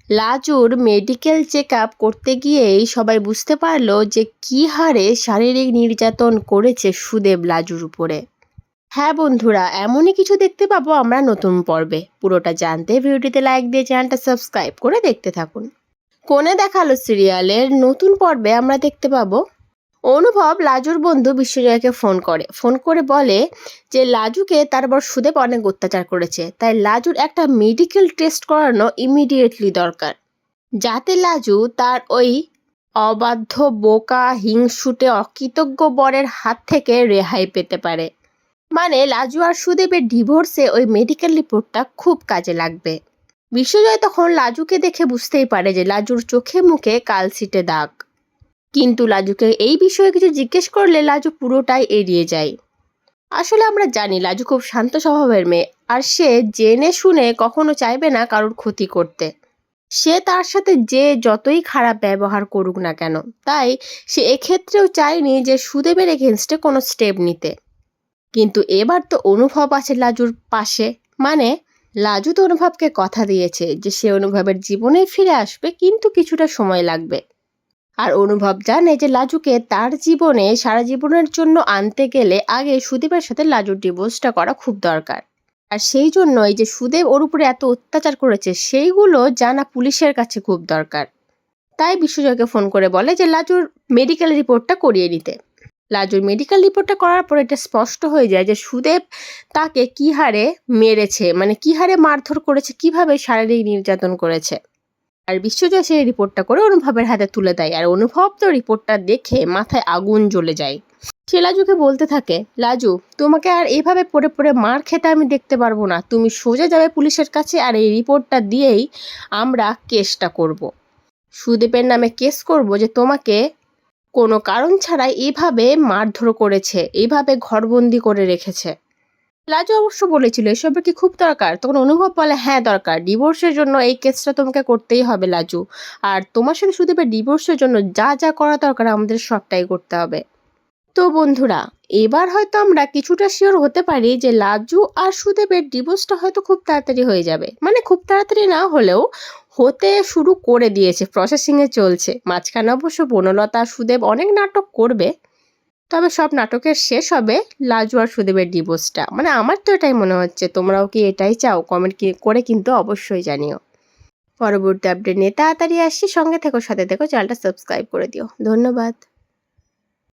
লাজুর medical checkup করতে গিয়েই সবাই বুঝতে পারল যে কী হারে শারীরিক নির্যাতন করেছে সুদেব লাজুর উপরে। হ্যাঁ বন্ধুরা, এমনই কিছু দেখতে পাবো আমরা নতুন পর্বে। পুরোটা জানতে ভিডিওটিতে লাইক দিয়ে চ্যানেলটা সাবস্ক্রাইব করে দেখতে থাকুন। কোণে দেখালো সিরিয়ালের নতুন পর্বে আমরা দেখতে পাবো অনুভব লাজুর বন্ধু বিশ্বজয়কে ফোন করে বলে যে লাজুকে তার বর সুদেব অনেক অত্যাচার করেছে, তাই লাজুর একটা মেডিকেল টেস্ট করানো ইমিডিয়েটলি দরকার, যাতে লাজু তার ওই অবাধ্য বোকা হিংসুটে অকৃতজ্ঞ বরের হাত থেকে রেহাই পেতে পারে। মানে লাজু আর সুদেবের ডিভোর্সে ওই মেডিকেল রিপোর্টটা খুব কাজে লাগবে। বিশ্বজয় তখন লাজুকে দেখে বুঝতেই পারে যে লাজুর চোখে মুখে কালশিটে দাগ, কিন্তু লাজুকে এই বিষয়ে কিছু জিজ্ঞেস করলে লাজু পুরোটাই এড়িয়ে যায়। আসলে আমরা জানি লাজু খুব শান্ত স্বভাবের মেয়ে, আর সে জেনে শুনে কখনো চাইবে না কারোর ক্ষতি করতে। সে তার সাথে যে যতই খারাপ ব্যবহার করুক না কেন, তাই সে এক্ষেত্রেও চায়নি যে সুদেবের এগেনস্টে কোনো স্টেপ নিতে। কিন্তু এবার তো অনুভব আছে লাজুর পাশে, মানে লাজু তো অনুভবকে কথা দিয়েছে যে সে অনুভবের জীবনে ফিরে আসবে, কিন্তু কিছুটা সময় লাগবে। আর অনুভব জানে যে লাজুকে তার জীবনে সারা জীবনের জন্য আনতে গেলে আগে সুদেবের সাথে লাজুর ডিভোর্সটা করা খুব দরকার। আর সেই জন্যই যে সুদেব ওর উপরে এত অত্যাচার করেছে সেইগুলো জানা পুলিশের কাছে খুব দরকার। তাই বিশ্বজয়কে ফোন করে বলে যে লাজুর মেডিকেল রিপোর্টটা করিয়ে নিতে। লাজুর মেডিকেল রিপোর্টটা করার পর এটা স্পষ্ট হয়ে যায় যে সুদেব তাকে কী হারে মেরেছে, মানে কী হারে মারধর করেছে, কিভাবে শারীরিক নির্যাতন করেছে। আর বিশ্বজয় সেই রিপোর্টটা করে অনুভবের হাতে তুলে দেয়, আর অনুভব তো রিপোর্টটা দেখে মাথায় আগুন জ্বলে যায়। সে লাজুকে বলতে থাকে, লাজু তোমাকে আর এইভাবে পড়ে পড়ে মার খেতে আমি দেখতে পারবো না, তুমি সোজা যাবে পুলিশের কাছে, আর এই রিপোর্টটা দিয়েই আমরা কেসটা করব। সুদেবের নামে কেস করব যে তোমাকে কোনো কারণ ছাড়াই এইভাবে মারধর করেছে, এইভাবে ঘরবন্দি করে রেখেছে। লাজু অবশ্য বলেছিল এসবের কি খুব দরকার, তখন অনুভব বলে হ্যাঁ দরকার, ডিভোর্সের জন্য এই কেসটা তোমাকে করতেই হবে লাজু, আর তোমার সাথে সুদেবের ডিভোর্সের জন্য যা যা করা দরকার আমাদের সবটাই করতে হবে। তো বন্ধুরা, এবার হয়তো আমরা কিছুটা শিওর হতে পারি যে লাজু আর সুদেবের ডিভোর্সটা হয়তো খুব তাড়াতাড়ি হয়ে যাবে, মানে খুব তাড়াতাড়ি না হলেও হতে শুরু করে দিয়েছে, প্রসেসিংয়ে চলছে। মাঝখানে অবশ্য বনলতা আর সুদেব অনেক নাটক করবে, তবে সব নাটকের শেষ হবে লাজু আর সুদেবের ডিভোর্সটা, মানে আমার তো এটাই মনে হচ্ছে। তোমরাও কি এটাই চাও? কমেন্ট করে কিন্তু অবশ্যই জানিও। পরবর্তী আপডেট নিয়ে তাড়াতাড়ি আসছি, সঙ্গে থেকো, সাথে থেকো, চ্যানেলটা সাবস্ক্রাইব করে দিও। ধন্যবাদ।